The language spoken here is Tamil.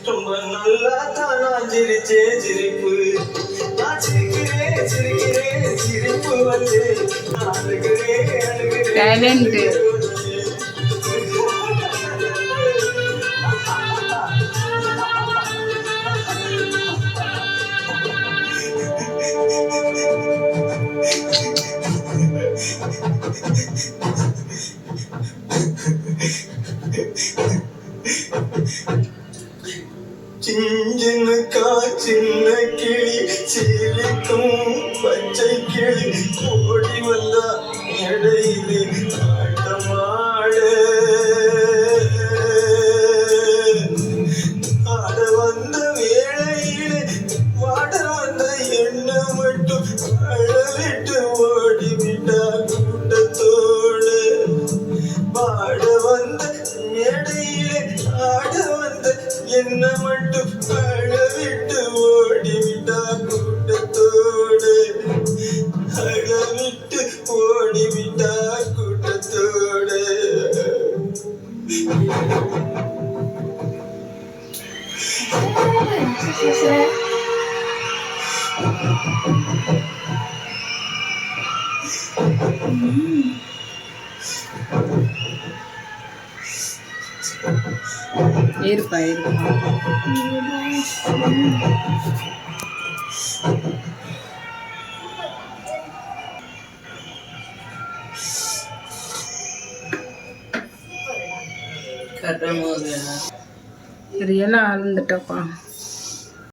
ரொம்ப நல்லா தானா சிரிச்சே சிரிப்பு நான் சிரிக்கிறேன் சிரிக்கிறேன் சிரிப்பு வந்து அழுகிறேன் அழுகிறேன். சின்னக்கா சின்ன கிளி சிரிக்கும் பச்சை கிளி ஓடி வந்தா இடையிலே ஆட்டமாட ஆட வந்த வேளையிலே வாட வந்த எண்ணெய் மட்டும் அழவிட்டு ஓடிவிட்டா கூட்டத்தோடு பாட வந்த மேடையிலே ஆட வந்த என்ன மட்டும் அழவிட்டு ஓடிவிட்டா கூட்டத்தோடு அழவிட்டு ஓடிவிட்டா கூட்டத்தோடு. இருப்பா ரியலாக அழுந்துட்டப்பா.